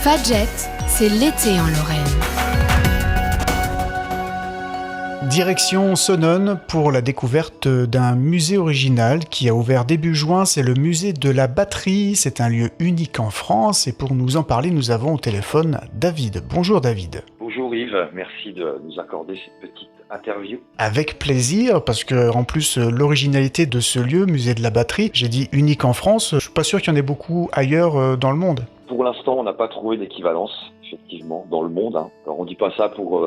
Fadjet, c'est l'été en Lorraine. Direction Sonnone pour la découverte d'un musée original qui a ouvert début juin, c'est le musée de la batterie. C'est un lieu unique en France et pour nous en parler, nous avons au téléphone David. Bonjour David. Bonjour Yves, merci de nous accorder cette petite interview. Avec plaisir, parce que en plus l'originalité de ce lieu, musée de la batterie, j'ai dit unique en France, je suis pas sûr qu'il y en ait beaucoup ailleurs dans le monde. Pour l'instant, on n'a pas trouvé d'équivalence, effectivement, dans le monde. Alors on dit pas ça pour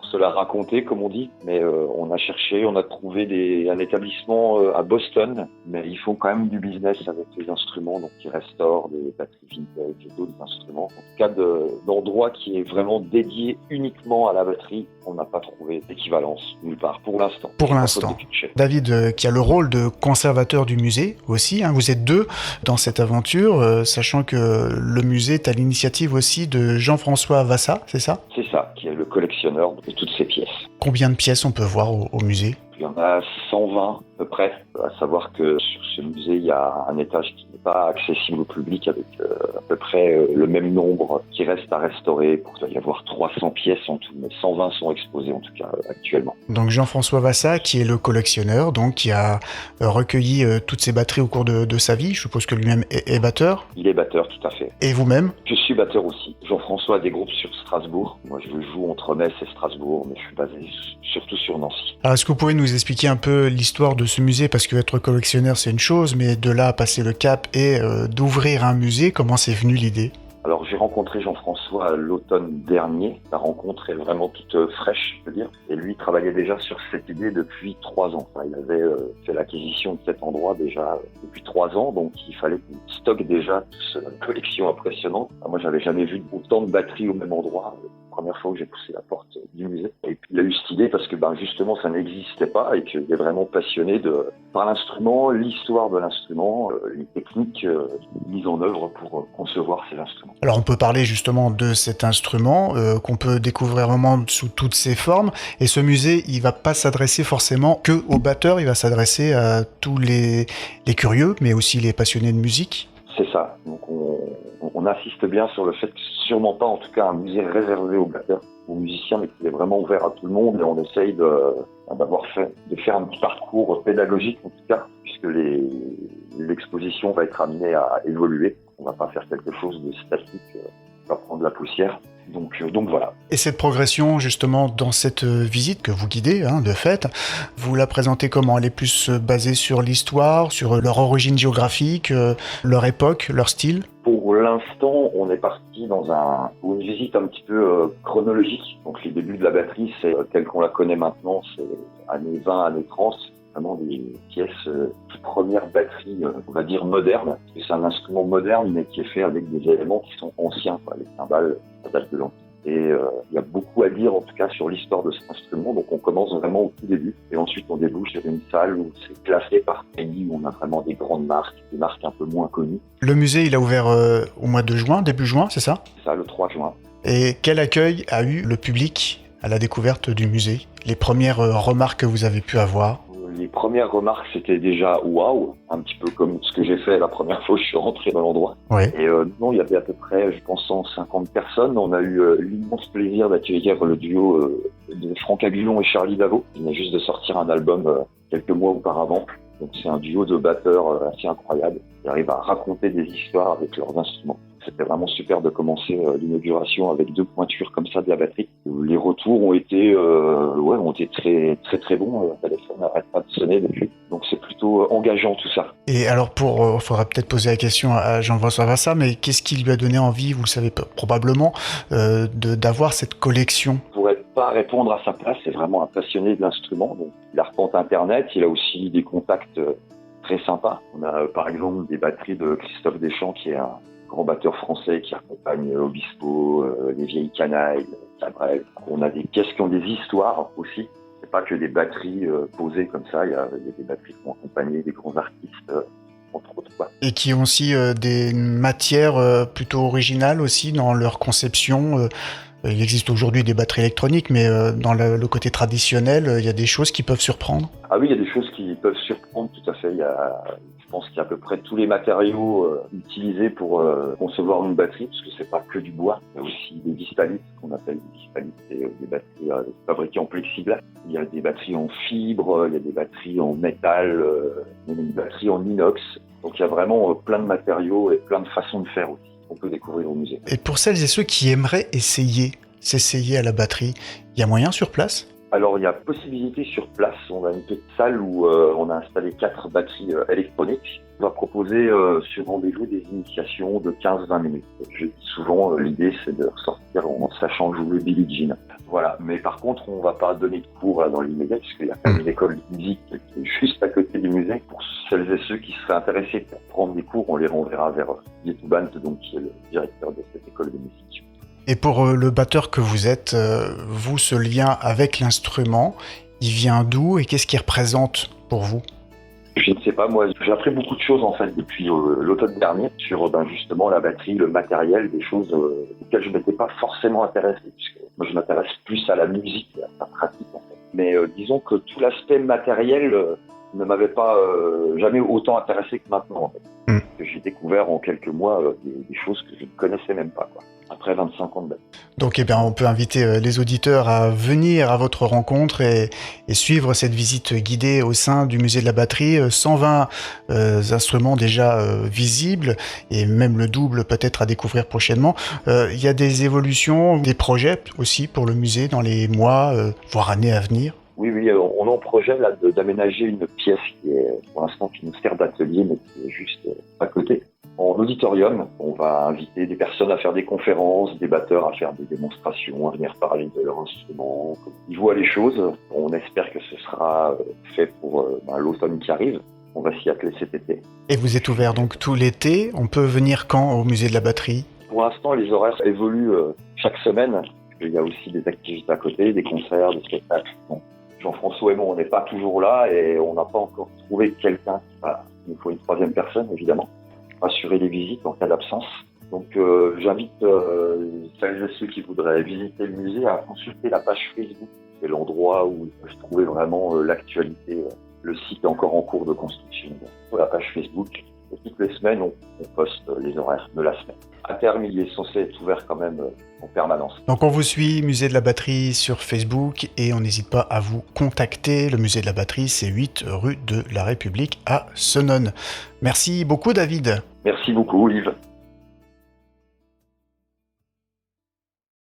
se la raconter, comme on dit, mais on a cherché, on a trouvé un établissement à Boston, mais ils font quand même du business avec les instruments, donc ils restaurent des batteries vintage et d'autres instruments. En tout cas, d'endroit qui est vraiment dédié uniquement à la batterie, on n'a pas trouvé d'équivalence nulle part, pour l'instant. Pour l'instant. David, qui a le rôle de conservateur du musée aussi, vous êtes deux dans cette aventure, sachant que le musée est à l'initiative aussi de Jean-François Vassa, c'est ça ? C'est ça, qui est le collectionneur de toutes ces pièces. Combien de pièces on peut voir au musée ? Il y en a 120 à peu près, à savoir que sur ce musée, il y a un étage qui n'est pas accessible au public avec à peu près le même nombre qui reste à restaurer pour y avoir 300 pièces en tout, mais 120 sont exposées en tout cas actuellement. Donc Jean-François Vassa, qui est le collectionneur, donc qui a recueilli toutes ces batteries au cours de sa vie, je suppose que lui-même est batteur. Il est batteur, tout à fait. Et vous-même ? Je suis batteur aussi. Jean-François a des groupes sur Strasbourg. Moi, je joue entre Metz et Strasbourg, mais je suis basé surtout sur Nancy. Alors, est-ce que vous pouvez nous expliquer un peu l'histoire de ce musée ? Parce que être collectionneur, c'est une chose, mais de là à passer le cap et d'ouvrir un musée, comment c'est venu l'idée ? Alors, j'ai rencontré Jean-François l'automne dernier. La rencontre est vraiment toute fraîche, je veux dire. Et lui travaillait déjà sur cette idée depuis 3 ans. Enfin, il avait fait l'acquisition de cet endroit déjà depuis 3 ans, donc il fallait qu'il stocke déjà toute cette collection impressionnante. Alors, moi, j'avais jamais vu autant de batteries au même endroit. Première fois que j'ai poussé la porte du musée. Et puis il a eu cette idée parce que justement ça n'existait pas et qu'il est vraiment passionné par l'instrument, l'histoire de l'instrument, les techniques mises en œuvre pour concevoir ces instruments. Alors on peut parler justement de cet instrument qu'on peut découvrir vraiment sous toutes ses formes. Et ce musée, il va pas s'adresser forcément que aux batteurs, il va s'adresser à tous les curieux, mais aussi les passionnés de musique. C'est ça. Donc on insiste bien sur le fait que sûrement pas en tout cas un musée réservé aux batteurs, aux musiciens, mais qui est vraiment ouvert à tout le monde et on essaye de faire un petit parcours pédagogique en tout cas, puisque l'exposition va être amenée à évoluer. On va pas faire quelque chose de statique, on va prendre la poussière. Donc voilà. Et cette progression, justement, dans cette visite que vous guidez, de fait, vous la présentez comment ? Elle est plus basée sur l'histoire, sur leur origine géographique, leur époque, leur style ? Pour l'instant, on est parti pour une visite un petit peu chronologique. Donc les débuts de la batterie, c'est telle qu'on la connaît maintenant, c'est années 20, années 30. Vraiment des pièces, toutes premières batteries, on va dire modernes. C'est un instrument moderne, mais qui est fait avec des éléments qui sont anciens, les cymbales, ça date de l'Antiquité. Et il y a beaucoup à dire, en tout cas, sur l'histoire de cet instrument. Donc on commence vraiment au tout début. Et ensuite, on débouche sur une salle où c'est classé par pays, où on a vraiment des grandes marques, des marques un peu moins connues. Le musée, il a ouvert au mois de juin, début juin, c'est ça ? C'est ça, le 3 juin. Et quel accueil a eu le public à la découverte du musée ? Les premières remarques que vous avez pu avoir ? Les premières remarques, c'était déjà waouh, un petit peu comme ce que j'ai fait la première fois que je suis rentré dans l'endroit. Ouais. Et non, il y avait à peu près, je pense, 150 personnes. On a eu l'immense plaisir d'accueillir le duo de Franck Aguillon et Charlie Davo. Il venait juste de sortir un album quelques mois auparavant. Donc c'est un duo de batteurs assez incroyable. Ils arrivent à raconter des histoires avec leurs instruments. C'était vraiment super de commencer l'inauguration avec 2 pointures comme ça de la batterie. Les retours ont été très très très bons. Le téléphone n'arrête pas de sonner depuis. Donc c'est plutôt engageant tout ça. Et alors faudra peut-être poser la question à Jean-François Vassa, mais qu'est-ce qui lui a donné envie, vous le savez probablement, d'avoir cette collection ? Je pourrais pas répondre à sa place. C'est vraiment un passionné de l'instrument. Donc il arpente Internet. Il a aussi des contacts très sympas. On a par exemple des batteries de Christophe Deschamps qui est un grand batteur français qui accompagne Obispo, les vieilles canailles, Cabrel. On a des pièces qui ont des histoires aussi. C'est pas que des batteries posées comme ça. Il y a des batteries qui ont accompagné des grands artistes, entre autres. Et qui ont aussi des matières plutôt originales aussi dans leur conception. Il existe aujourd'hui des batteries électroniques, mais dans le côté traditionnel, il y a des choses qui peuvent surprendre. Ah oui, il y a des choses qui peuvent surprendre Donc tout à fait, je pense qu'il y a à peu près tous les matériaux utilisés pour concevoir une batterie, parce que c'est pas que du bois. Il y a aussi des dispalites, qu'on appelle des dispalites, c'est des batteries fabriquées en plexiglas. Il y a des batteries en fibre, il y a des batteries en métal, il y a des batteries en inox. Donc il y a vraiment plein de matériaux et plein de façons de faire aussi qu'on peut découvrir au musée. Et pour celles et ceux qui aimeraient s'essayer à la batterie, il y a moyen sur place ? Alors, il y a possibilité sur place. On a une petite salle où on a installé 4 batteries électroniques. On va proposer sur rendez-vous des initiations de 15-20 minutes. Je dis souvent, l'idée, c'est de ressortir en sachant jouer Billie Jean. Voilà. Mais par contre, on va pas donner de cours là, dans l'immédiat, puisqu'il y a quand même une école de musique qui est juste à côté du musée. Pour celles et ceux qui seraient intéressés pour prendre des cours, on les renverra vers Yetubant, donc qui est le directeur de cette école de musique. Et pour le batteur que vous êtes, vous, ce lien avec l'instrument, il vient d'où et qu'est-ce qu'il représente pour vous ? Je ne sais pas, moi, j'ai appris beaucoup de choses en fait depuis l'automne dernier sur justement la batterie, le matériel, des choses auxquelles je m'étais pas forcément intéressé, puisque moi je m'intéresse plus à la musique et à sa pratique en fait. Mais disons que tout l'aspect matériel ne m'avait pas jamais autant intéressé que maintenant en fait. J'ai découvert en quelques mois des choses que je ne connaissais même pas, quoi. Après 25 ans de batterie. Donc, on peut inviter les auditeurs à venir à votre rencontre et suivre cette visite guidée au sein du musée de la batterie. 120 instruments déjà visibles et même le double peut-être à découvrir prochainement. Il y a des évolutions, des projets aussi pour le musée dans les mois, voire années à venir. Oui, on a en projet là d'aménager une pièce qui est pour l'instant qui nous sert d'atelier, mais qui est juste à côté. En auditorium, on va inviter des personnes à faire des conférences, des batteurs à faire des démonstrations, à venir parler de leur instrument. Ils voient les choses. On espère que ce sera fait pour l'automne qui arrive. On va s'y atteler cet été. Et vous êtes ouvert donc tout l'été. On peut venir quand au musée de la batterie ? Pour l'instant, les horaires évoluent chaque semaine. Il y a aussi des activités à côté, des concerts, des spectacles. Bon. Jean-François et moi, on n'est pas toujours là et on n'a pas encore trouvé quelqu'un. Il nous faut une troisième personne, évidemment, pour assurer les visites en cas d'absence. Donc, j'invite celles et ceux qui voudraient visiter le musée à consulter la page Facebook. C'est l'endroit où ils peuvent trouver vraiment l'actualité. Le site est encore en cours de construction. Sur la page Facebook, et toutes les semaines, on poste les horaires de la semaine. À terme, il est censé être ouvert quand même en permanence. Donc on vous suit, Musée de la Batterie sur Facebook et on n'hésite pas à vous contacter. Le Musée de la Batterie, c'est 8 rue de la République à Senones. Merci beaucoup David. Merci beaucoup Yves.